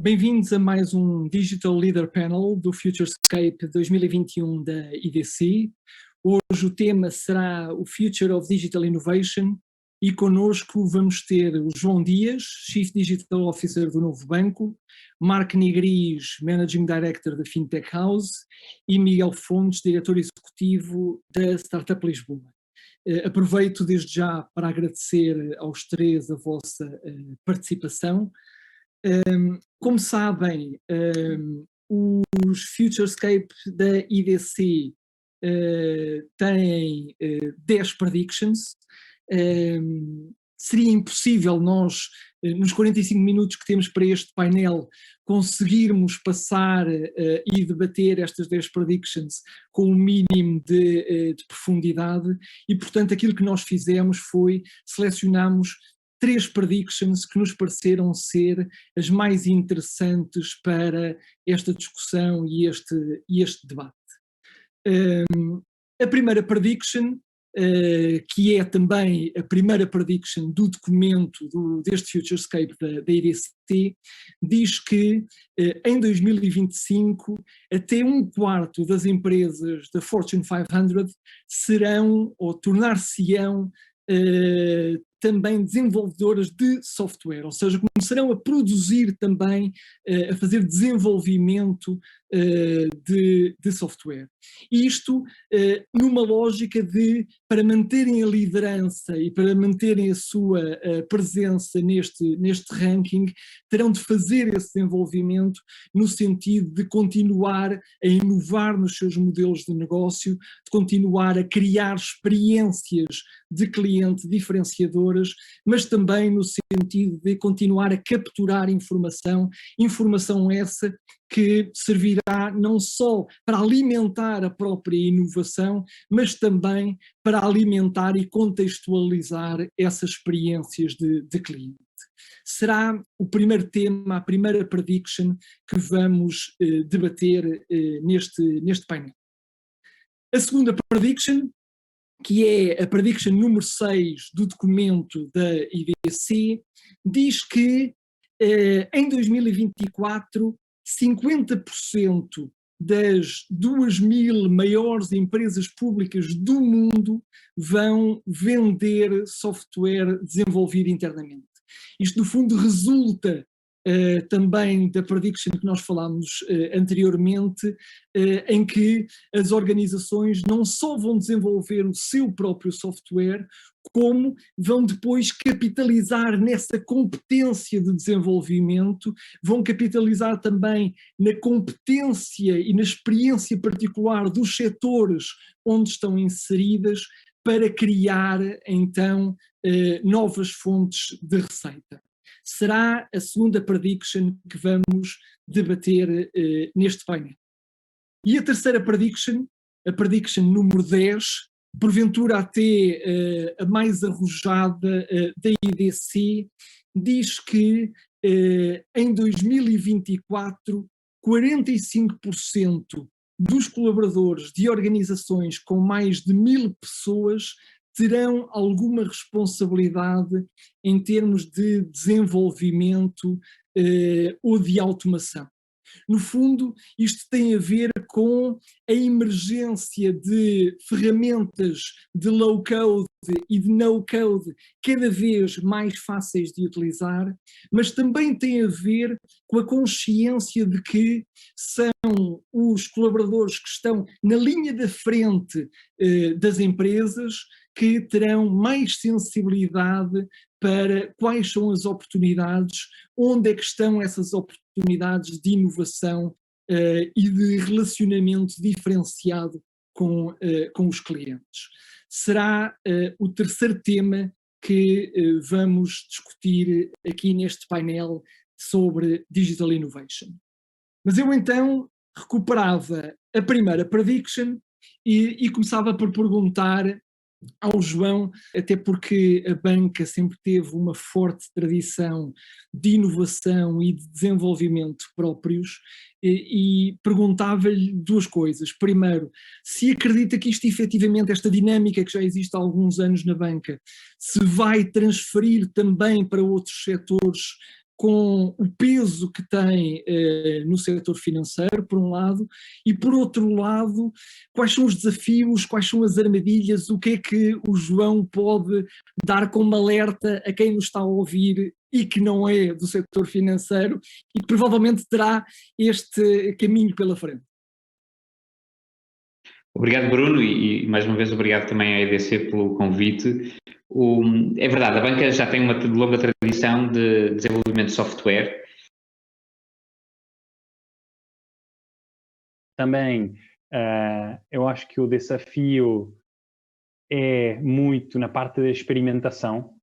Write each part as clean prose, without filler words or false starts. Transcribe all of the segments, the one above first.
Bem-vindos a mais um Digital Leader Panel do Futurescape 2021 da IDC. Hoje o tema será o Future of Digital Innovation e connosco vamos ter o João Dias, Chief Digital Officer do Novo Banco, Mark Nigris, Managing Director da Fintech House e Miguel Fontes, Diretor Executivo da Startup Lisboa. Aproveito desde já para agradecer aos três a vossa participação. Como sabem, os Futurescape da IDC têm 10 predictions. Seria impossível nós, nos 45 minutos que temos para este painel, conseguirmos passar e debater estas 10 predictions com um mínimo de profundidade e, portanto, aquilo que nós fizemos foi selecionarmos 3 predictions que nos pareceram ser as mais interessantes para esta discussão e este debate. A primeira prediction, que é também a primeira prediction do documento deste Futurescape da IDC, diz que em 2025 até 1/4 das empresas da Fortune 500 serão ou tornar-se-ão também desenvolvedoras de software, ou seja, começarão a produzir também, a fazer desenvolvimento de software. Isto numa lógica para manterem a liderança e para manterem a sua presença neste ranking, terão de fazer esse desenvolvimento no sentido de continuar a inovar nos seus modelos de negócio, de continuar a criar experiências de cliente diferenciadoras, mas também no sentido de continuar a capturar informação essa que servirá não só para alimentar a própria inovação, mas também para alimentar e contextualizar essas experiências de cliente. Será o primeiro tema, a primeira prediction que vamos debater neste painel. A segunda prediction, que é a prediction número 6 do documento da IDC, diz que em 2024 50% das 2.000 maiores empresas públicas do mundo vão vender software desenvolvido internamente. Isto, no fundo, resulta também da prediction que nós falámos anteriormente, em que as organizações não só vão desenvolver o seu próprio software, como vão depois capitalizar nessa competência de desenvolvimento, vão capitalizar também na competência e na experiência particular dos setores onde estão inseridas para criar, então, novas fontes de receita. Será a segunda prediction que vamos debater neste painel. E a terceira prediction, a prediction número 10, porventura até a mais arrojada da IDC, diz que em 2024 45% dos colaboradores de organizações com mais de 1.000 pessoas terão alguma responsabilidade em termos de desenvolvimento ou de automação. No fundo, isto tem a ver com a emergência de ferramentas de low-code e de no-code cada vez mais fáceis de utilizar, mas também tem a ver com a consciência de que são os colaboradores que estão na linha da frente das empresas que terão mais sensibilidade para quais são as oportunidades, onde é que estão essas oportunidades de inovação e de relacionamento diferenciado com os clientes. Será o terceiro tema que vamos discutir aqui neste painel sobre Digital Innovation. Mas eu então recuperava a primeira prediction e começava por perguntar ao João, até porque a banca sempre teve uma forte tradição de inovação e de desenvolvimento próprios, e perguntava-lhe duas coisas. Primeiro, se acredita que isto efetivamente, esta dinâmica que já existe há alguns anos na banca, se vai transferir também para outros setores com o peso que tem no setor financeiro, por um lado, e por outro lado, quais são os desafios, quais são as armadilhas, o que é que o João pode dar como alerta a quem nos está a ouvir e que não é do setor financeiro e que provavelmente terá este caminho pela frente. Obrigado, Bruno, e mais uma vez obrigado também à EDC pelo convite. É verdade, a banca já tem uma longa tradição de desenvolvimento de software. Também eu acho que o desafio é muito na parte da experimentação.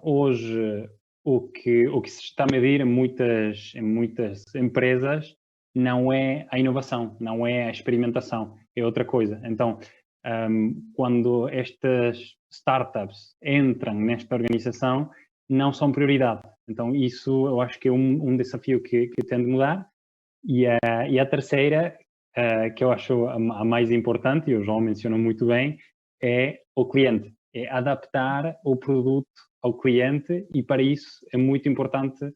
Hoje, o que se está a medir em muitas empresas não é a inovação, não é a experimentação, é outra coisa. Então, quando estas startups entram nesta organização, não são prioridade. Então, isso eu acho que é um desafio que tem de mudar. E a terceira, que eu acho a mais importante, e o João mencionou muito bem, é o cliente. É adaptar o produto ao cliente, e para isso é muito importante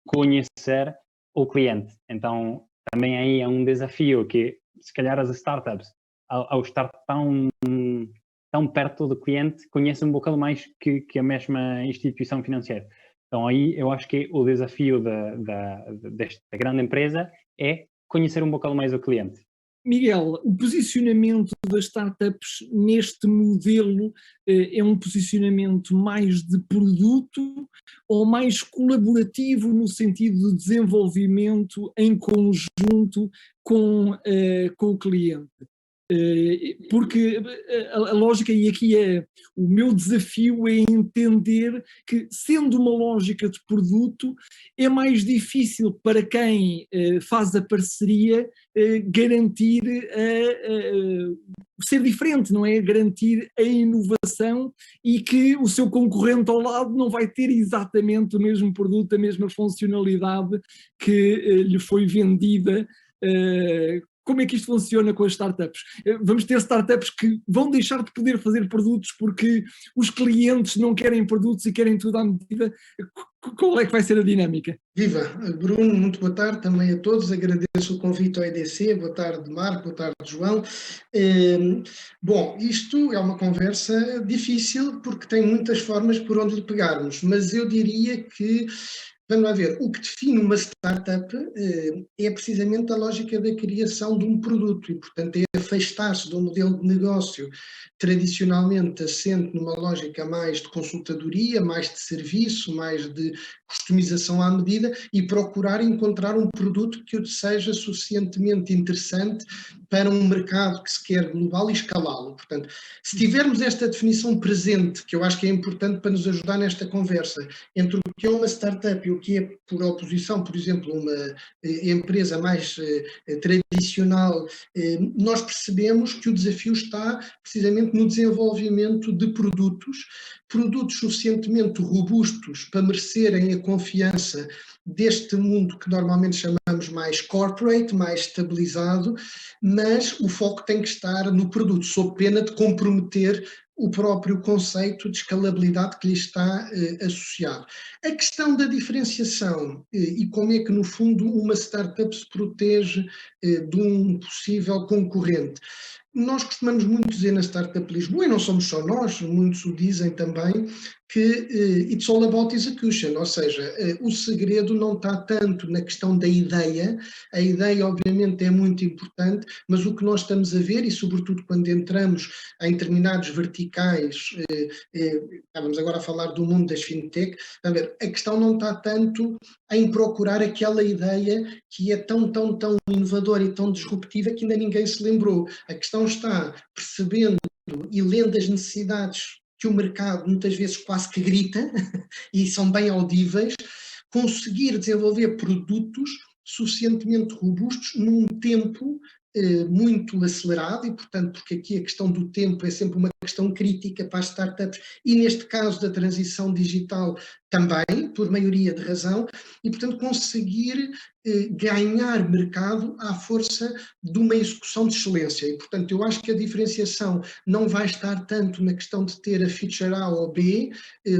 conhecer o cliente. Então, também aí é um desafio que, se calhar, as startups, ao estar tão perto do cliente, conhecem um bocado mais que a mesma instituição financeira. Então, aí eu acho que o desafio desta grande empresa é conhecer um bocado mais o cliente. Miguel, o posicionamento das startups neste modelo é um posicionamento mais de produto ou mais colaborativo no sentido de desenvolvimento em conjunto com o cliente? Porque a lógica, e aqui é o meu desafio, é entender que, sendo uma lógica de produto, é mais difícil para quem faz a parceria garantir ser diferente, não é? Garantir a inovação e que o seu concorrente ao lado não vai ter exatamente o mesmo produto, a mesma funcionalidade que lhe foi vendida. Como é que isto funciona com as startups? Vamos ter startups que vão deixar de poder fazer produtos porque os clientes não querem produtos e querem tudo à medida. Qual é que vai ser a dinâmica? Viva! Bruno, muito boa tarde também a todos. Agradeço o convite ao EDC. Boa tarde, Marco. Boa tarde, João. Bom, isto é uma conversa difícil porque tem muitas formas por onde lhe pegarmos, mas eu diria que, vamos lá ver, o que define uma startup é precisamente a lógica da criação de um produto e, portanto, é afastar-se de um modelo de negócio tradicionalmente assente numa lógica mais de consultadoria, mais de serviço, mais de customização à medida e procurar encontrar um produto que seja suficientemente interessante para um mercado que se quer global e escalá-lo. Portanto, se tivermos esta definição presente, que eu acho que é importante para nos ajudar nesta conversa, entre o que é uma startup e o que é, por oposição, por exemplo, uma empresa mais tradicional, nós percebemos que o desafio está precisamente no desenvolvimento de produtos suficientemente robustos para merecerem a confiança deste mundo que normalmente chamamos mais corporate, mais estabilizado, mas o foco tem que estar no produto, sob pena de comprometer o próprio conceito de escalabilidade que lhe está associado. A questão da diferenciação e como é que, no fundo, uma startup se protege de um possível concorrente. Nós costumamos muito dizer na Startup Lisboa, e não somos só nós, muitos o dizem também, que it's all about execution, ou seja, o segredo não está tanto na questão da ideia, a ideia obviamente é muito importante, mas o que nós estamos a ver, e sobretudo quando entramos em determinados verticais, estávamos agora a falar do mundo das fintech, a ver, a questão não está tanto em procurar aquela ideia que é tão inovadora e tão disruptiva que ainda ninguém se lembrou. A questão está percebendo e lendo as necessidades que o mercado muitas vezes quase que grita e são bem audíveis, conseguir desenvolver produtos suficientemente robustos num tempo muito acelerado e, portanto, porque aqui a questão do tempo é sempre uma questão crítica para as startups e, neste caso da transição digital, também, por maioria de razão, e, portanto, conseguir ganhar mercado à força de uma execução de excelência. E, portanto, eu acho que a diferenciação não vai estar tanto na questão de ter a feature A ou B,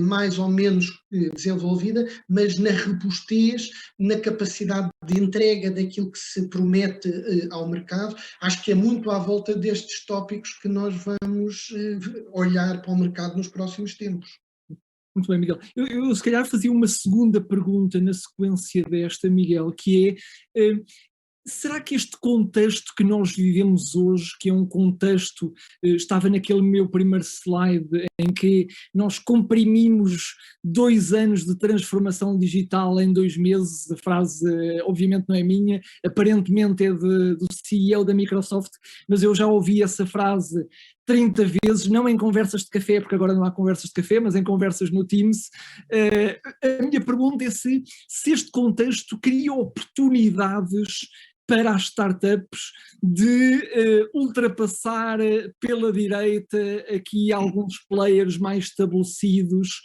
mais ou menos desenvolvida, mas na robustez, na capacidade de entrega daquilo que se promete ao mercado. Acho que é muito à volta destes tópicos que nós vamos olhar para o mercado nos próximos tempos. Muito bem, Miguel. Eu se calhar fazia uma segunda pergunta na sequência desta, Miguel, que é, será que este contexto que nós vivemos hoje, que é um contexto, estava naquele meu primeiro slide, em que nós comprimimos 2 anos de transformação digital em 2 meses, a frase obviamente não é minha, aparentemente é do CEO da Microsoft, mas eu já ouvi essa frase 30 vezes, não em conversas de café, porque agora não há conversas de café, mas em conversas no Teams. A minha pergunta é se este contexto cria oportunidades para as startups de ultrapassar pela direita aqui alguns players mais estabelecidos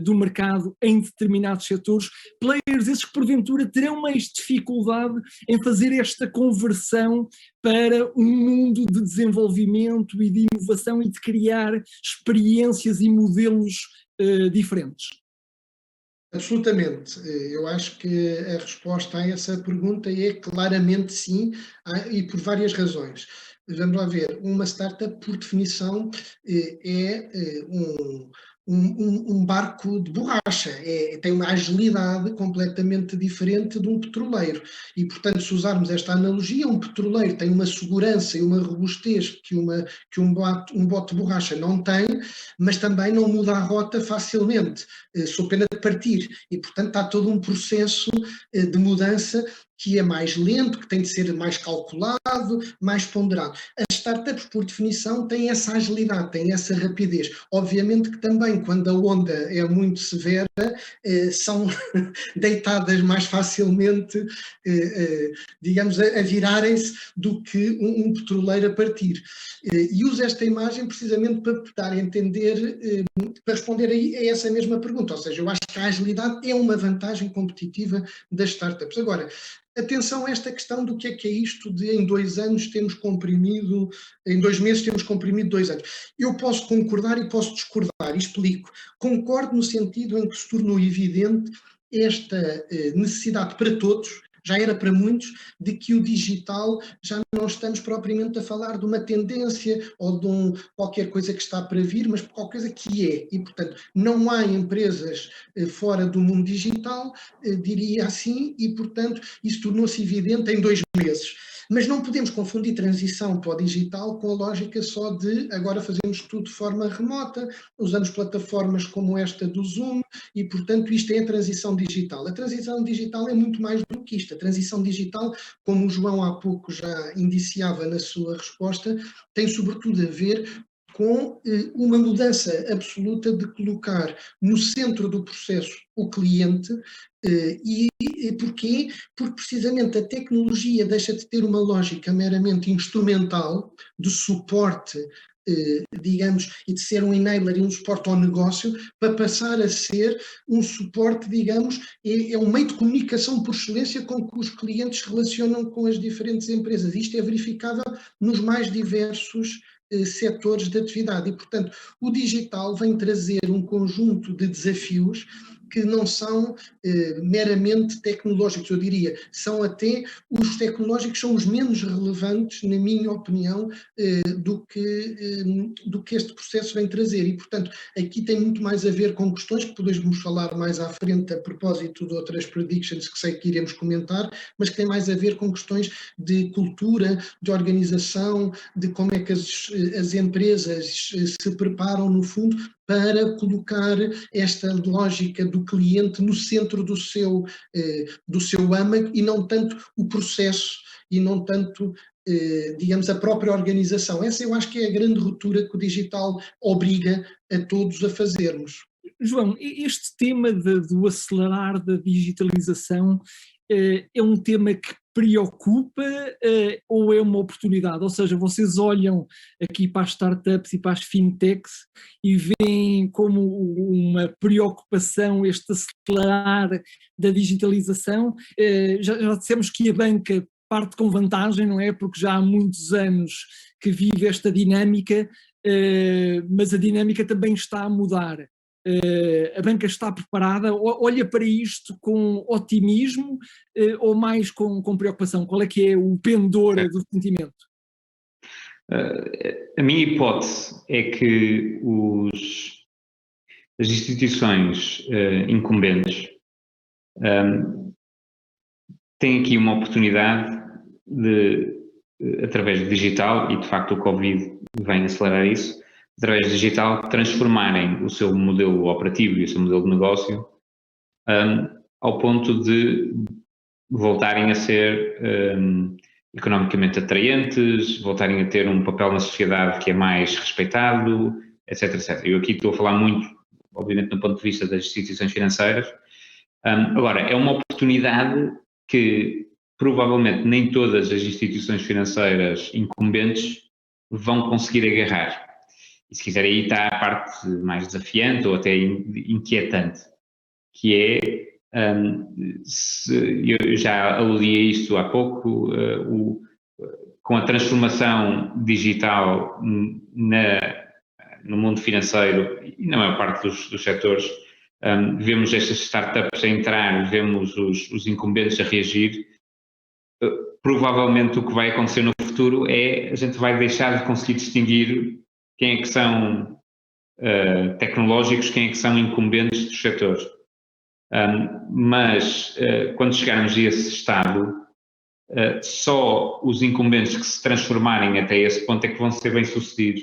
do mercado em determinados setores, players esses que porventura terão mais dificuldade em fazer esta conversão para um mundo de desenvolvimento e de inovação e de criar experiências e modelos diferentes. Absolutamente. Eu acho que a resposta a essa pergunta é claramente sim, e por várias razões. Vamos lá ver, uma startup, por definição, é um barco de borracha, tem uma agilidade completamente diferente de um petroleiro. E, portanto, se usarmos esta analogia, um petroleiro tem uma segurança e uma robustez que um bote de borracha não tem, mas também não muda a rota facilmente, sob pena de partir. E, portanto, há todo um processo de mudança que é mais lento, que tem de ser mais calculado, mais ponderado. As startups, por definição, têm essa agilidade, têm essa rapidez. Obviamente que também, quando a onda é muito severa, são deitadas mais facilmente, digamos, a virarem-se do que um petroleiro a partir. E uso esta imagem precisamente para dar a entender, para responder a essa mesma pergunta. Ou seja, eu acho que a agilidade é uma vantagem competitiva das startups. Agora, atenção a esta questão do que é isto de em 2 anos temos comprimido, em 2 meses temos comprimido 2 anos. Eu posso concordar e posso discordar, e explico. Concordo no sentido em que se tornou evidente esta necessidade para todos, já era para muitos, de que o digital já não estamos propriamente a falar de uma tendência ou de qualquer coisa que está para vir, mas qualquer coisa que é. E, portanto, não há empresas fora do mundo digital, diria assim, e, portanto, isso tornou-se evidente em 2 meses. Mas não podemos confundir transição para o digital com a lógica só de agora fazemos tudo de forma remota, usamos plataformas como esta do Zoom e, portanto, isto é a transição digital. A transição digital é muito mais do que isto. A transição digital, como o João há pouco já indiciava na sua resposta, tem sobretudo a ver com uma mudança absoluta de colocar no centro do processo o cliente. E porquê? Porque precisamente a tecnologia deixa de ter uma lógica meramente instrumental de suporte, digamos, e de ser um enabler e um suporte ao negócio, para passar a ser um suporte, digamos, é um meio de comunicação por excelência com que os clientes se relacionam com as diferentes empresas. Isto é verificável nos mais diversos setores de atividade e, portanto, o digital vem trazer um conjunto de desafios que não são meramente tecnológicos, eu diria, são até, os tecnológicos são os menos relevantes, na minha opinião, do que este processo vem trazer e, portanto, aqui tem muito mais a ver com questões que podemos falar mais à frente a propósito de outras predictions que sei que iremos comentar, mas que tem mais a ver com questões de cultura, de organização, de como é que as empresas se preparam, no fundo, para colocar esta lógica do cliente no centro do seu âmago e não tanto o processo e não tanto, digamos, a própria organização. Essa eu acho que é a grande ruptura que o digital obriga a todos a fazermos. João, este tema do acelerar da digitalização é um tema que preocupa ou é uma oportunidade? Ou seja, vocês olham aqui para as startups e para as fintechs e veem como uma preocupação este acelerar da digitalização. Já dissemos que a banca parte com vantagem, não é? Porque já há muitos anos que vive esta dinâmica, mas a dinâmica também está a mudar. A banca está preparada, olha para isto com otimismo ou mais com preocupação? Qual é que é o pendor do sentimento? A minha hipótese é que as instituições incumbentes têm aqui uma oportunidade de, através do digital, e de facto o Covid vem acelerar isso, através do digital, transformarem o seu modelo operativo e o seu modelo de negócio ao ponto de voltarem a ser economicamente atraentes, voltarem a ter um papel na sociedade que é mais respeitado, etc, etc. Eu aqui estou a falar muito, obviamente, do ponto de vista das instituições financeiras. Agora, é uma oportunidade que provavelmente nem todas as instituições financeiras incumbentes vão conseguir agarrar. E se quiser, aí está a parte mais desafiante ou até inquietante, que é, eu já aludi a isto há pouco, com a transformação digital no mundo financeiro e na maior parte dos setores, vemos estas startups a entrar, vemos os incumbentes a reagir. Provavelmente o que vai acontecer no futuro é a gente vai deixar de conseguir distinguir quem é que são tecnológicos, quem é que são incumbentes dos setores. Mas quando chegarmos a esse estado, só os incumbentes que se transformarem até esse ponto é que vão ser bem-sucedidos.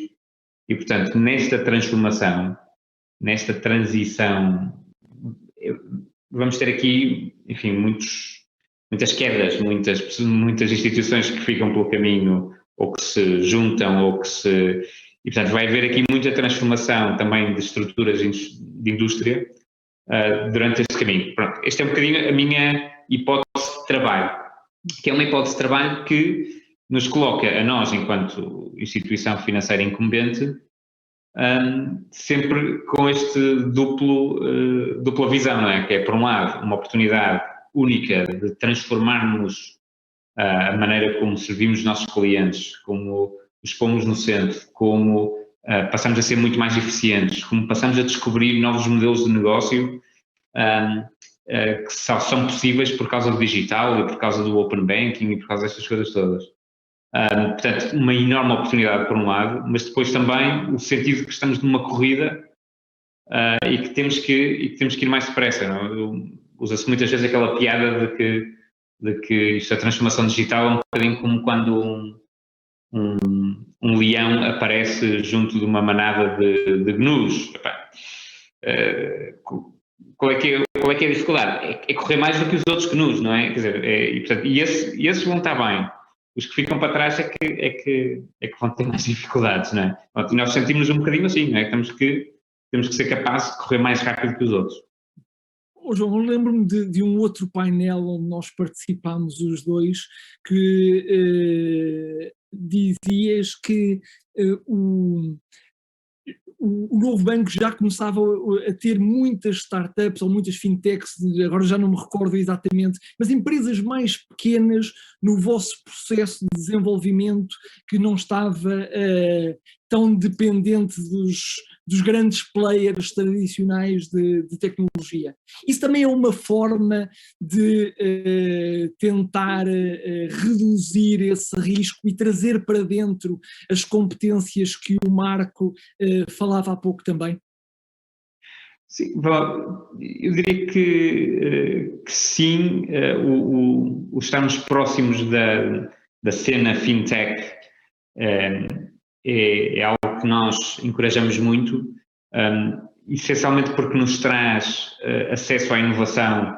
E, portanto, nesta transformação, nesta transição, vamos ter aqui, enfim, muitas quedas, muitas instituições que ficam pelo caminho, ou que se juntam, ou que se... E, portanto, vai haver aqui muita transformação também de estruturas de indústria durante este caminho. Pronto, esta é um bocadinho a minha hipótese de trabalho, que é uma hipótese de trabalho que nos coloca a nós, enquanto instituição financeira incumbente, sempre com este dupla visão, não é? Que é, por um lado, uma oportunidade única de transformarmos a maneira como servimos os nossos clientes, como os pomos no centro, como passamos a ser muito mais eficientes, como passamos a descobrir novos modelos de negócio que só são possíveis por causa do digital e por causa do open banking e por causa destas coisas todas. Portanto, uma enorme oportunidade por um lado, mas depois também o sentido de que estamos numa corrida e que temos que ir mais depressa. Usa-se muitas vezes aquela piada de que isto, a transformação digital é um bocadinho como quando um leão aparece junto de uma manada de gnus. Qual é que é a dificuldade? É correr mais do que os outros gnus, não é? Quer dizer, e esses vão estar bem. Os que ficam para trás é que vão ter mais dificuldades, não é? E nós sentimos um bocadinho assim, não é? Temos que ser capazes de correr mais rápido que os outros. João, lembro-me de um outro painel onde nós participámos os dois, que dizias que o novo banco já começava a ter muitas startups ou muitas fintechs, agora já não me recordo exatamente, mas empresas mais pequenas no vosso processo de desenvolvimento, que não estava tão dependente dos grandes players tradicionais de tecnologia. Isso também é uma forma de tentar reduzir esse risco e trazer para dentro as competências que o Marco falava há pouco também? Sim, eu diria que sim, o estarmos próximos da cena fintech é algo que nós encorajamos muito, essencialmente porque nos traz acesso à inovação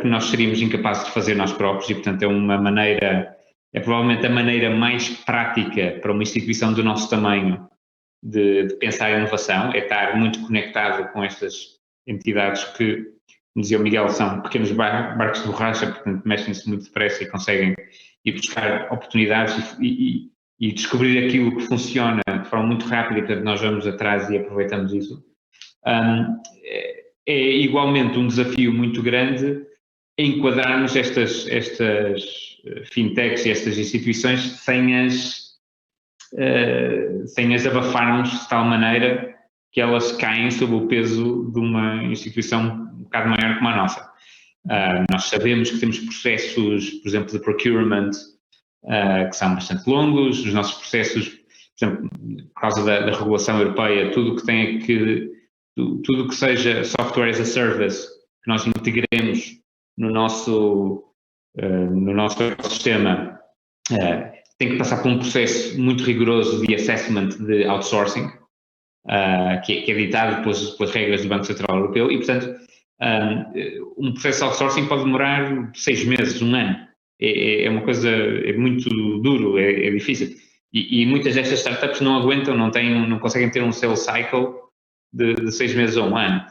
que nós seríamos incapazes de fazer nós próprios, e portanto é provavelmente a maneira mais prática para uma instituição do nosso tamanho de pensar em inovação, é estar muito conectado com estas entidades que dizia o Miguel, são pequenos barcos de borracha, portanto mexem-se muito depressa e conseguem ir buscar oportunidades e descobrir aquilo que funciona de forma muito rápida, e portanto nós vamos atrás e aproveitamos isso. É igualmente um desafio muito grande enquadrarmos estas fintechs e estas instituições sem as abafarmos de tal maneira que elas caem sob o peso de uma instituição um bocado maior como a nossa. Nós sabemos que temos processos, por exemplo, de procurement, que são bastante longos. Os nossos processos, por exemplo, por causa da regulação europeia, tudo que seja software as a service, que nós integremos no nosso ecossistema, tem que passar por um processo muito rigoroso de assessment de outsourcing, que é ditado pelas regras do Banco Central Europeu, e, portanto, um processo de outsourcing pode demorar 6 meses, 1 ano. É uma coisa, é muito duro, é difícil. E muitas destas startups não aguentam, não conseguem ter um sales cycle de 6 meses ou 1 ano.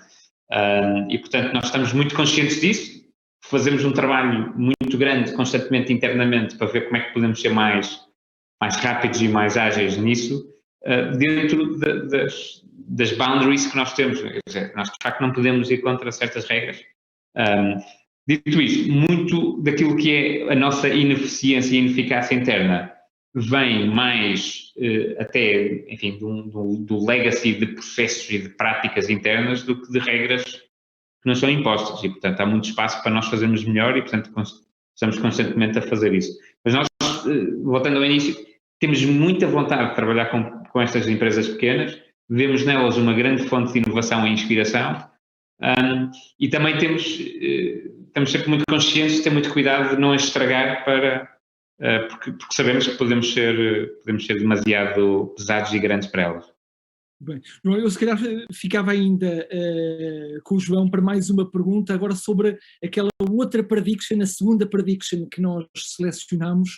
E, portanto, nós estamos muito conscientes disso, fazemos um trabalho muito grande constantemente internamente para ver como é que podemos ser mais rápidos e mais ágeis nisso, dentro das boundaries que nós temos. Quer dizer, nós de facto não podemos ir contra certas regras. Dito isto, muito daquilo que é a nossa ineficiência e ineficácia interna vem mais até, enfim, do legacy de processos e de práticas internas do que de regras que não são impostas, e portanto há muito espaço para nós fazermos melhor e portanto estamos constantemente a fazer isso. Mas nós, voltando ao início, temos muita vontade de trabalhar com estas empresas pequenas, vemos nelas uma grande fonte de inovação e inspiração, e também estamos sempre muito conscientes de ter muito cuidado de não as estragar porque sabemos que podemos ser demasiado pesados e grandes para elas. Bem, eu se calhar ficava ainda com o João para mais uma pergunta agora sobre aquela outra prediction, a segunda prediction que nós selecionamos,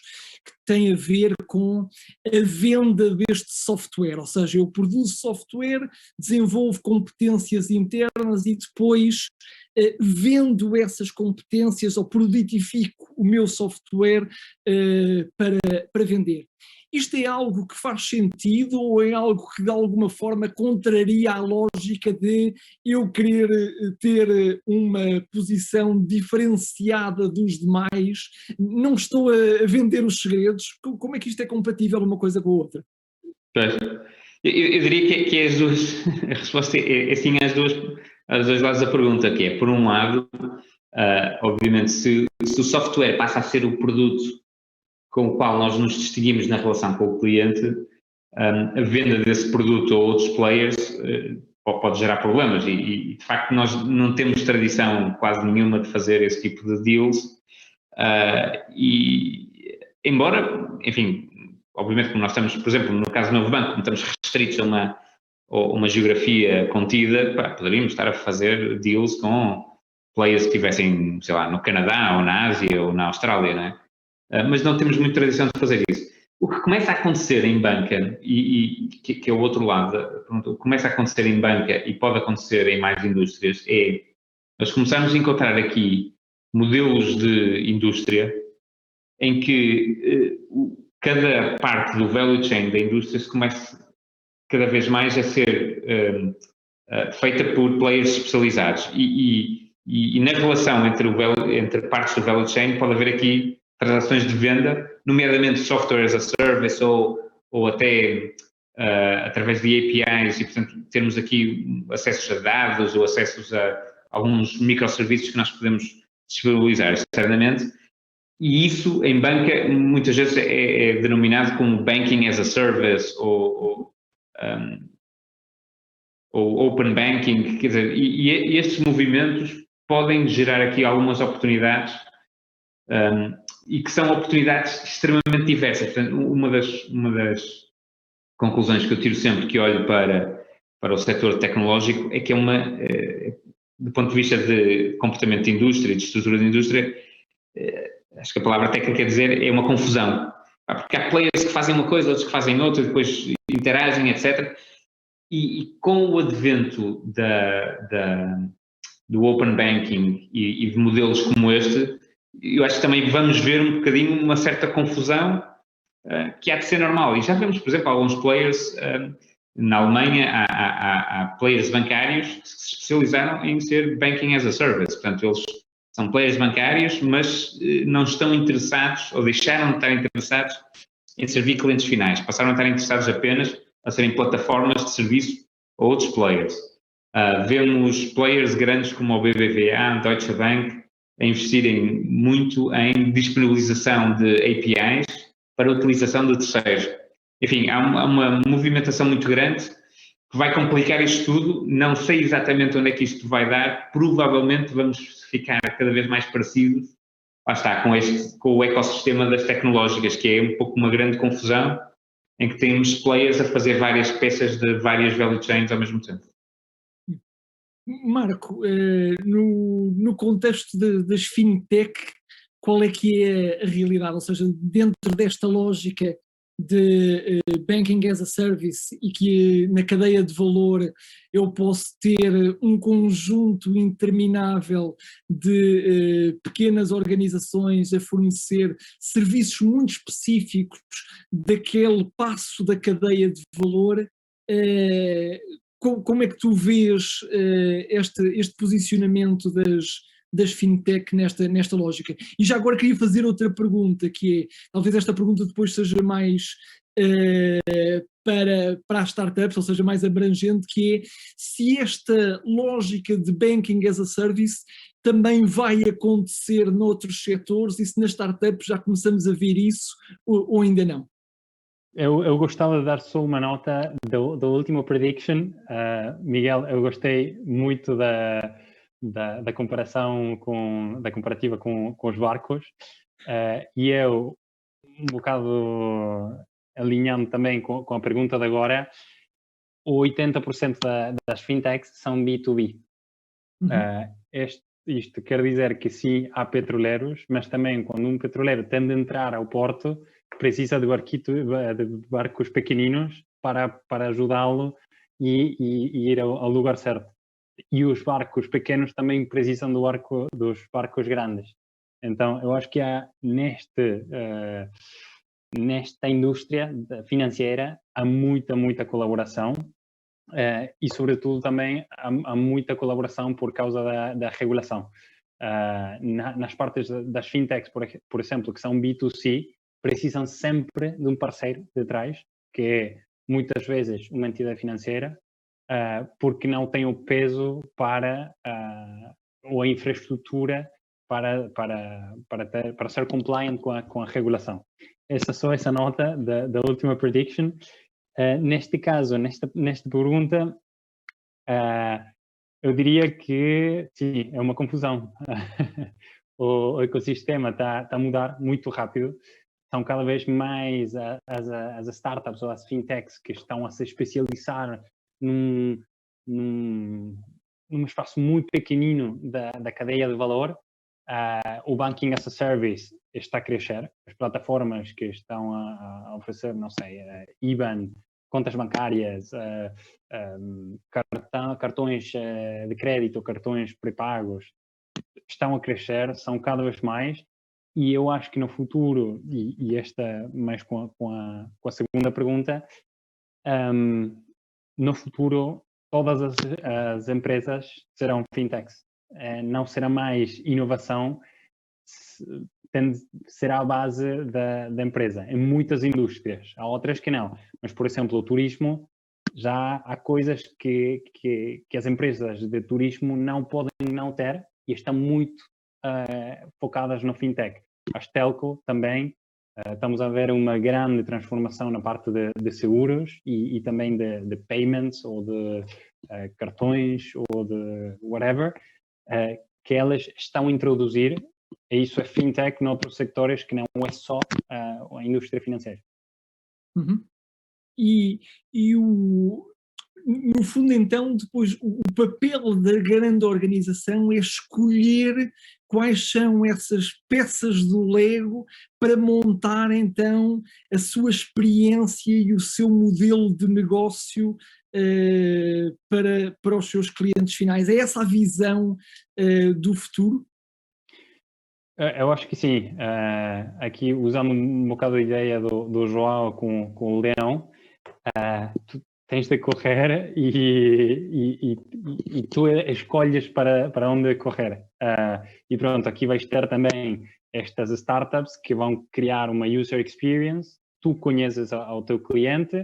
que tem a ver com a venda deste software, ou seja, eu produzo software, desenvolvo competências internas e depois vendo essas competências ou produtifico o meu software para vender. Isto é algo que faz sentido ou é algo que de alguma forma contraria a lógica de eu querer ter uma posição diferenciada dos demais? Não estou a vender os segredos. Como é que isto é compatível uma coisa com a outra? Eu diria que é a resposta é assim aos dois lados da pergunta, que é, por um lado, obviamente, se o software passa a ser o produto com o qual nós nos distinguimos na relação com o cliente, a venda desse produto a outros players pode gerar problemas e de facto nós não temos tradição quase nenhuma de fazer esse tipo de deals, e embora, enfim, obviamente como nós estamos, por exemplo, no caso do Novo Banco, como estamos restritos a uma geografia contida, poderíamos estar a fazer deals com players que estivessem, sei lá, no Canadá ou na Ásia ou na Austrália, não é? Mas não temos muita tradição de fazer isso. O que começa a acontecer em banca, que é o outro lado, o que começa a acontecer em banca e pode acontecer em mais indústrias, é nós começamos a encontrar aqui modelos de indústria em que cada parte do value chain da indústria se começa cada vez mais a ser feita por players especializados. E na relação entre partes do value chain pode haver aqui transações de venda, nomeadamente software as a service ou até através de APIs, e portanto termos aqui acessos a dados ou acessos a alguns microserviços que nós podemos disponibilizar externamente, e isso em banca muitas vezes é denominado como banking as a service ou open banking, quer dizer, e estes movimentos podem gerar aqui algumas oportunidades e que são oportunidades extremamente diversas. Portanto, uma das conclusões que eu tiro sempre que olho para o setor tecnológico é que do ponto de vista de comportamento de indústria, de estrutura de indústria, acho que a palavra técnica quer dizer é uma confusão. Porque há players que fazem uma coisa, outros que fazem outra, depois interagem, etc. E com o advento do Open Banking e de modelos como este, eu acho que também vamos ver um bocadinho uma certa confusão que há de ser normal. E já vemos, por exemplo, alguns players, na Alemanha há players bancários que se especializaram em ser Banking as a Service. Portanto, eles são players bancários, mas não estão interessados, ou deixaram de estar interessados em servir clientes finais. Passaram a estar interessados apenas a serem plataformas de serviço a outros players. Vemos players grandes como o BBVA, Deutsche Bank, a investirem muito em disponibilização de APIs para a utilização de terceiros. Enfim, há uma movimentação muito grande que vai complicar isto tudo. Não sei exatamente onde é que isto vai dar. Provavelmente vamos ficar cada vez mais parecidos, lá está, com o ecossistema das tecnológicas, que é um pouco uma grande confusão, em que temos players a fazer várias peças de várias value chains ao mesmo tempo. Marco, no contexto das fintech, qual é que é a realidade? Ou seja, dentro desta lógica de Banking as a Service e que na cadeia de valor eu posso ter um conjunto interminável de pequenas organizações a fornecer serviços muito específicos daquele passo da cadeia de valor, como é que tu vês este posicionamento das fintech nesta lógica? E já agora queria fazer outra pergunta, que é, talvez esta pergunta depois seja mais para as startups, ou seja, mais abrangente, que é se esta lógica de Banking as a Service também vai acontecer noutros setores e se nas startups já começamos a ver isso ou ainda não? Eu gostava de dar só uma nota da última prediction. Miguel, eu gostei muito da comparação da comparativa com os barcos, e eu, um bocado alinhando também com a pergunta de agora, 80% das fintechs são B2B. Isto quer dizer que sim, há petroleiros, mas também quando um petroleiro tende a entrar ao porto, precisa de barcos pequeninos para ajudá-lo e ir ao lugar certo. E os barcos pequenos também precisam dos barcos grandes. Então, eu acho que há nesta indústria financeira há muita colaboração, e sobretudo também há muita colaboração por causa da regulação. Nas partes das fintechs, por exemplo, que são B2C, precisam sempre de um parceiro de trás, que é muitas vezes uma entidade financeira, porque não tem o peso ou a infraestrutura para ser compliant com a regulação. Essa nota da última prediction. Neste caso, nesta pergunta, eu diria que sim, é uma confusão. O ecossistema está a mudar muito rápido. São cada vez mais as startups ou as fintechs que estão a se especializar num espaço muito pequenino da cadeia de valor. O Banking as a Service está a crescer. As plataformas que estão a oferecer, não sei, IBAN, contas bancárias, cartões de crédito, cartões pré-pagos, estão a crescer, são cada vez mais. E eu acho que no futuro, e esta mais com a segunda pergunta, no futuro todas as empresas serão fintechs. Não será mais inovação, será a base da empresa. Em muitas indústrias, há outras que não. Mas, por exemplo, o turismo, já há coisas que as empresas de turismo não podem não ter e estão muito focadas no fintech. As telco também, estamos a ver uma grande transformação na parte de seguros e também de payments ou de cartões ou de whatever, que elas estão a introduzir, e isso é fintech noutros sectores que não é só a indústria financeira. No fundo, então, depois o papel da grande organização é escolher quais são essas peças do Lego para montar, então, a sua experiência e o seu modelo de negócio para os seus clientes finais? É essa a visão do futuro? Eu acho que sim. Aqui, usando um bocado a ideia do João com o leão, tu tens de correr e tu escolhes para onde correr. E pronto, aqui vais ter também estas startups que vão criar uma user experience, tu conheces ao teu cliente,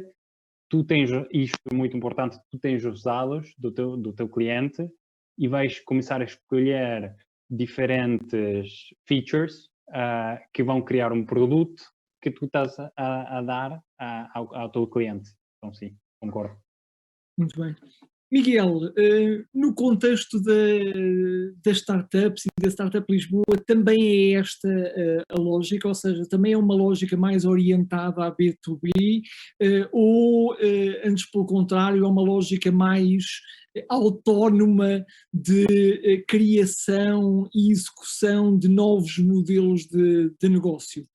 tu tens, isto é muito importante, tu tens os dados do teu cliente e vais começar a escolher diferentes features que vão criar um produto que tu estás a dar ao teu cliente. Então sim, concordo. Muito bem. Miguel, no contexto das startups e da Startup Lisboa, também é esta a lógica, ou seja, também é uma lógica mais orientada a B2B, ou antes pelo contrário, é uma lógica mais autónoma de criação e execução de novos modelos de negócio?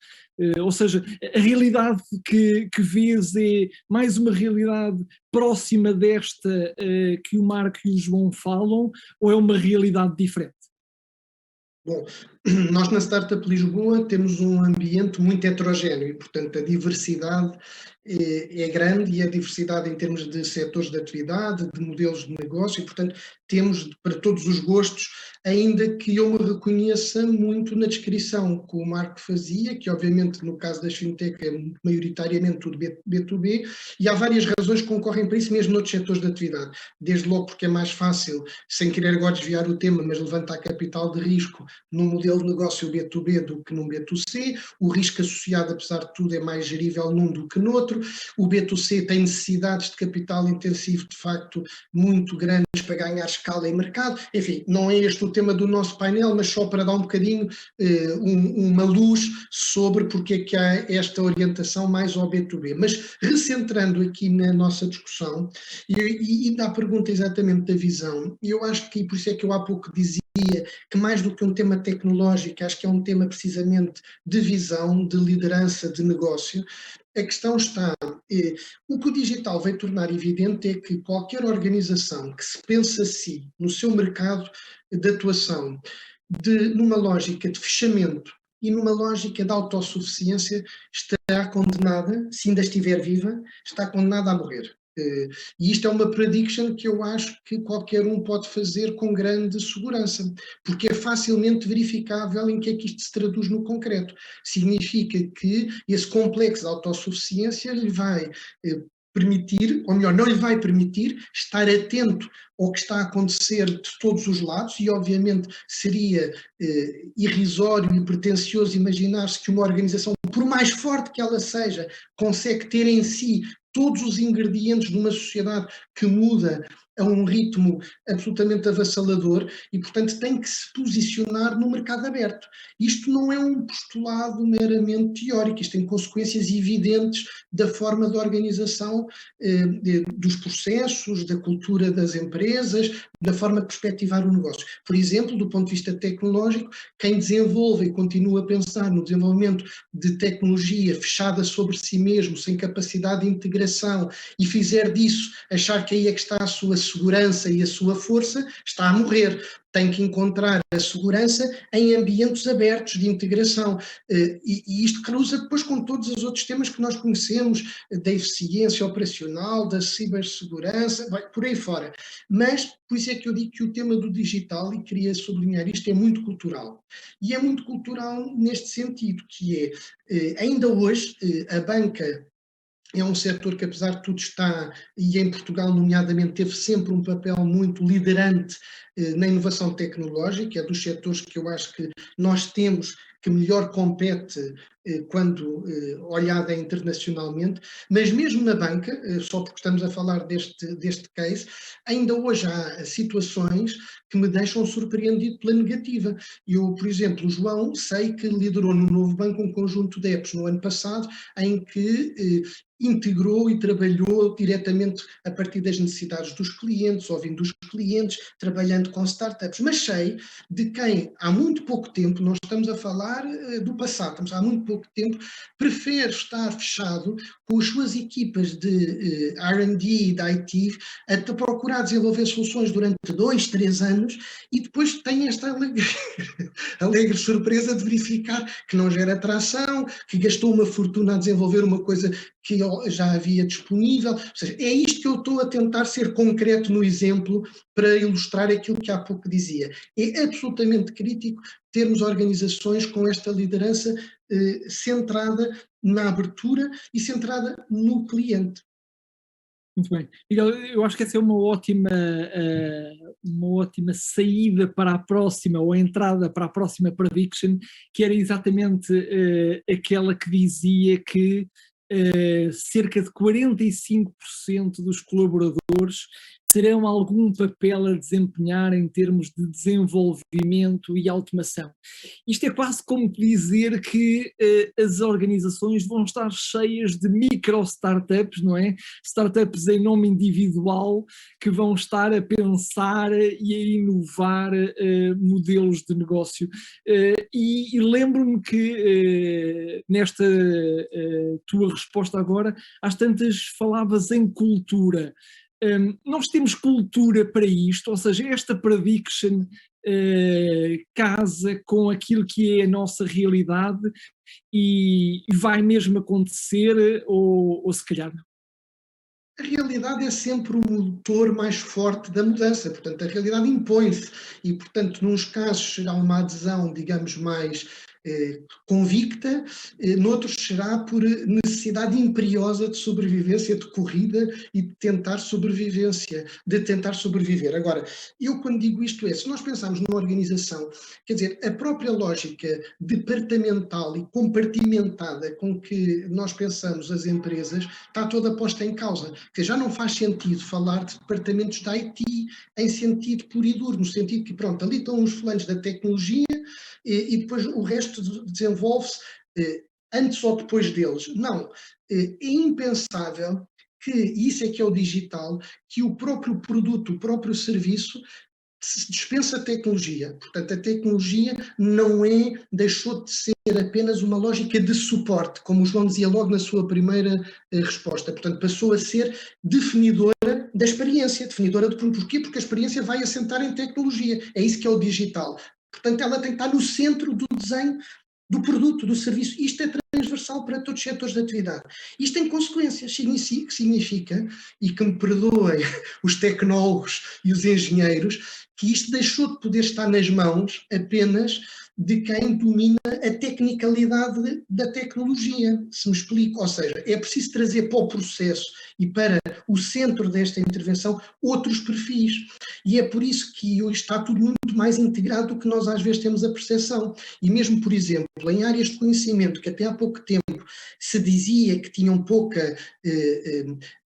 Ou seja, a realidade que vês é mais uma realidade próxima desta que o Marco e o João falam, ou é uma realidade diferente? Bom, nós na Startup Lisboa temos um ambiente muito heterogéneo e, portanto, a diversidade é grande, e a diversidade em termos de setores de atividade, de modelos de negócio, e, portanto, temos para todos os gostos, ainda que eu me reconheça muito na descrição que o Marco fazia, que obviamente no caso das fintech é maioritariamente tudo B2B, e há várias razões que concorrem para isso mesmo noutros setores de atividade. Desde logo porque é mais fácil, sem querer agora desviar o tema, mas levantar capital de risco num modelo de negócio B2B do que num B2C, o risco associado, apesar de tudo, é mais gerível num do que noutro, o B2C tem necessidades de capital intensivo, de facto, muito grandes para ganhar escala em mercado. Enfim, não é este o tema do nosso painel, mas só para dar um bocadinho uma luz sobre porque é que há esta orientação mais ao B2B. Mas recentrando aqui na nossa discussão, e da pergunta exatamente da visão, eu acho que, por isso é que eu há pouco dizia que mais do que um tema tecnológico, acho que é um tema precisamente de visão, de liderança, de negócio. A questão está, o que o digital vai tornar evidente é que qualquer organização que se pense assim no seu mercado de atuação, numa lógica de fechamento e numa lógica de autossuficiência, estará condenada, se ainda estiver viva, está condenada a morrer. E isto é uma prediction que eu acho que qualquer um pode fazer com grande segurança, porque é facilmente verificável em que é que isto se traduz no concreto. Significa que esse complexo de autossuficiência lhe vai permitir, ou melhor, não lhe vai permitir estar atento ao que está a acontecer de todos os lados, e obviamente seria irrisório e pretencioso imaginar-se que uma organização, por mais forte que ela seja, consegue ter em si todos os ingredientes de uma sociedade que muda a um ritmo absolutamente avassalador e, portanto, tem que se posicionar no mercado aberto. Isto não é um postulado meramente teórico, isto tem consequências evidentes da forma de organização dos processos, da cultura das empresas, da forma de perspectivar o negócio. Por exemplo, do ponto de vista tecnológico, quem desenvolve e continua a pensar no desenvolvimento de tecnologia fechada sobre si mesmo, sem capacidade de integração, e fizer disso achar que aí é que está a sua segurança e a sua força, está a morrer. Tem que encontrar a segurança em ambientes abertos de integração. E isto cruza depois com todos os outros temas que nós conhecemos, da eficiência operacional, da cibersegurança, por aí fora. Mas, por isso é que eu digo que o tema do digital, e queria sublinhar isto, é muito cultural. E é muito cultural neste sentido, que é, ainda hoje, a banca é um setor que, apesar de tudo, está, e em Portugal, nomeadamente, teve sempre um papel muito liderante na inovação tecnológica, é dos setores que eu acho que nós temos que melhor compete quando olhada internacionalmente, mas mesmo na banca, só porque estamos a falar deste case, ainda hoje há situações que me deixam surpreendido pela negativa. Eu, por exemplo, o João, sei que liderou no Novo Banco um conjunto de apps no ano passado, em que integrou e trabalhou diretamente a partir das necessidades dos clientes, ouvindo os clientes, trabalhando com startups, mas sei de quem há muito pouco tempo, não estamos a falar do passado, estamos há muito pouco tempo, prefere estar fechado com as suas equipas de R&D e de IT a procurar desenvolver soluções durante 2, 3 anos e depois tem esta alegre surpresa de verificar que não gera tração, que gastou uma fortuna a desenvolver uma coisa que já havia disponível. Ou seja, é isto que eu estou a tentar ser concreto no exemplo para ilustrar aquilo que há pouco dizia. É absolutamente crítico termos organizações com esta liderança centrada na abertura e centrada no cliente. Muito bem. Miguel, eu acho que essa é uma ótima saída para a próxima, ou a entrada para a próxima prediction, que era exatamente aquela que dizia que cerca de 45% dos colaboradores terão algum papel a desempenhar em termos de desenvolvimento e automação. Isto é quase como dizer que as organizações vão estar cheias de micro-startups, não é? Startups em nome individual que vão estar a pensar e a inovar modelos de negócio. E lembro-me que nesta tua resposta agora, às tantas falavas em cultura. Nós temos cultura para isto, ou seja, esta prediction casa com aquilo que é a nossa realidade e vai mesmo acontecer ou se calhar não? A realidade é sempre o motor mais forte da mudança, portanto a realidade impõe-se e, portanto, nos casos será uma adesão, digamos, mais convicta, noutros será por necessidade imperiosa de sobrevivência, de corrida e de tentar sobrevivência, de tentar sobreviver. Agora, eu quando digo isto se nós pensarmos numa organização, quer dizer, a própria lógica departamental e compartimentada com que nós pensamos as empresas está toda posta em causa, que já não faz sentido falar de departamentos de IT em sentido puro e duro, no sentido que, pronto, ali estão os fulanos da tecnologia e depois o resto desenvolve-se antes ou depois deles. Não, é impensável que, isso é que é o digital, que o próprio produto, o próprio serviço dispensa a tecnologia. Portanto, a tecnologia deixou de ser apenas uma lógica de suporte, como o João dizia logo na sua primeira resposta. Portanto, passou a ser definidora da experiência, definidora do porquê? Porque a experiência vai assentar em tecnologia. É isso que é o digital. Portanto, ela tem que estar no centro do desenho do produto, do serviço. Isto é transversal para todos os setores de atividade. Isto tem consequências, significa, e que me perdoem os tecnólogos e os engenheiros, que isto deixou de poder estar nas mãos apenas de quem domina a tecnicalidade da tecnologia, se me explico. Ou seja, é preciso trazer para o processo e para o centro desta intervenção outros perfis. E é por isso que hoje está tudo muito mais integrado do que nós às vezes temos a percepção. E mesmo, por exemplo, em áreas de conhecimento que até há pouco tempo se dizia que tinham pouca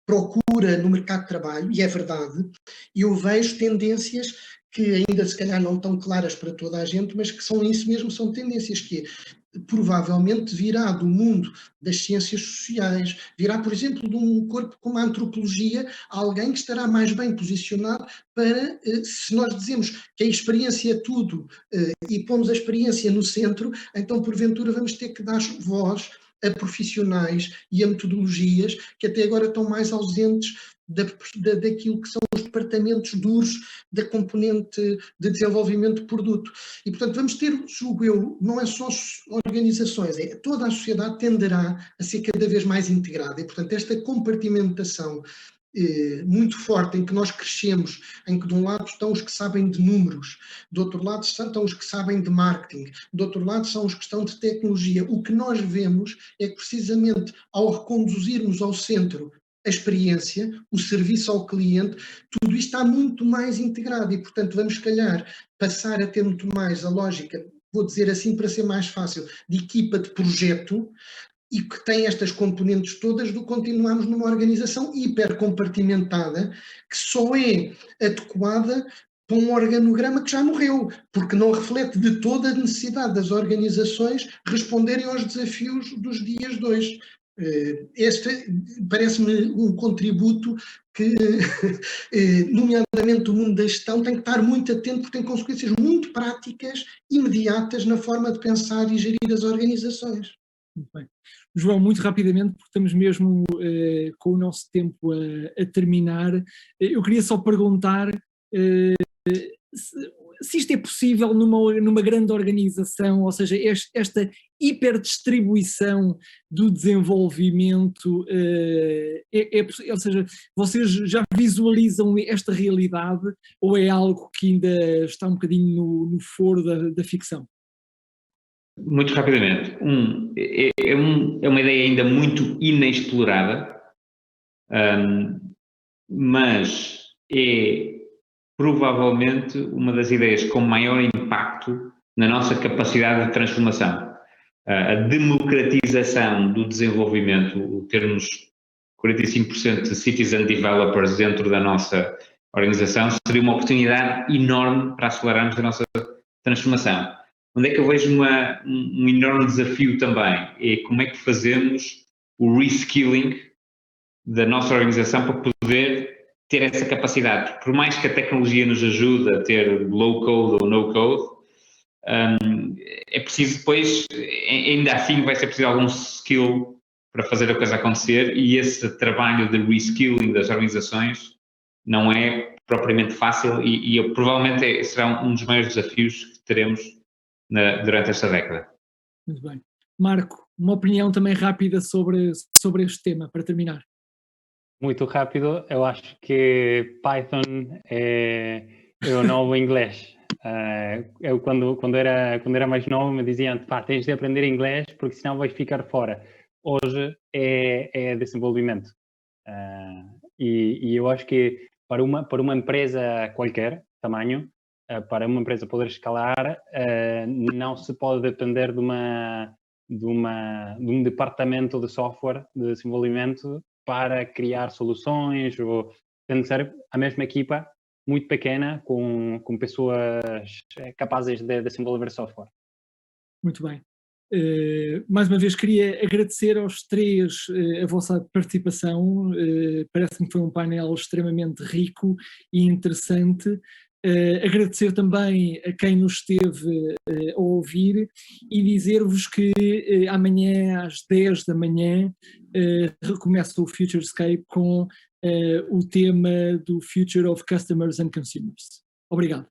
procura no mercado de trabalho, e é verdade, eu vejo tendências que ainda se calhar não estão claras para toda a gente, mas que são isso mesmo, são tendências que provavelmente virá do mundo das ciências sociais, virá, por exemplo, de um corpo como a antropologia, alguém que estará mais bem posicionado para, se nós dizemos que a experiência é tudo e pomos a experiência no centro, então porventura vamos ter que dar voz a profissionais e a metodologias que até agora estão mais ausentes daquilo que são os departamentos duros da componente de desenvolvimento de produto. E, portanto, vamos ter, julgo eu, não é só organizações, toda a sociedade tenderá a ser cada vez mais integrada. E, portanto, esta compartimentação muito forte em que nós crescemos, em que de um lado estão os que sabem de números, do outro lado estão os que sabem de marketing, do outro lado são os que estão de tecnologia. O que nós vemos é que precisamente ao reconduzirmos ao centro a experiência, o serviço ao cliente, tudo isto está muito mais integrado e, portanto, vamos, se calhar, passar a ter muito mais a lógica, vou dizer assim para ser mais fácil, de equipa de projeto, e que tem estas componentes todas do continuarmos numa organização hipercompartimentada que só é adequada para um organograma que já morreu, porque não reflete de toda a necessidade das organizações responderem aos desafios dos dias de hoje. Este parece-me um contributo que, nomeadamente o mundo da gestão, tem que estar muito atento, porque tem consequências muito práticas, imediatas, na forma de pensar e gerir as organizações. Muito bem. João, muito rapidamente, porque estamos mesmo com o nosso tempo a terminar, eu queria só perguntar se isto é possível numa grande organização, ou seja, esta hiperdistribuição do desenvolvimento, ou seja, vocês já visualizam esta realidade ou é algo que ainda está um bocadinho no foro da ficção? Muito rapidamente. É uma ideia ainda muito inexplorada, mas é provavelmente uma das ideias com maior impacto na nossa capacidade de transformação. A democratização do desenvolvimento, o termos 45% de citizen developers dentro da nossa organização, seria uma oportunidade enorme para acelerarmos a nossa transformação. Onde é que eu vejo um enorme desafio também? É como é que fazemos o reskilling da nossa organização para poder ter essa capacidade. Por mais que a tecnologia nos ajude a ter low code ou no code, é preciso depois, ainda assim vai ser preciso algum skill para fazer a coisa acontecer, e esse trabalho de reskilling das organizações não é propriamente fácil e provavelmente será um dos maiores desafios que teremos durante esta década. Muito bem. Marco, uma opinião também rápida sobre este tema, para terminar. Muito rápido, eu acho que Python é o novo inglês. Eu quando era mais novo me diziam, pá, tens de aprender inglês porque senão vais ficar fora. Hoje é desenvolvimento. E eu acho que para uma empresa qualquer tamanho, para uma empresa poder escalar, não se pode depender de um departamento de software de desenvolvimento para criar soluções, ou tem de ser a mesma equipa muito pequena com pessoas capazes de desenvolver software. Muito bem. Mais uma vez queria agradecer aos três a vossa participação, parece-me que foi um painel extremamente rico e interessante. Agradecer também a quem nos esteve a ouvir e dizer-vos que amanhã às 10 da manhã recomeça o Futurescape com o tema do Future of Customers and Consumers. Obrigado.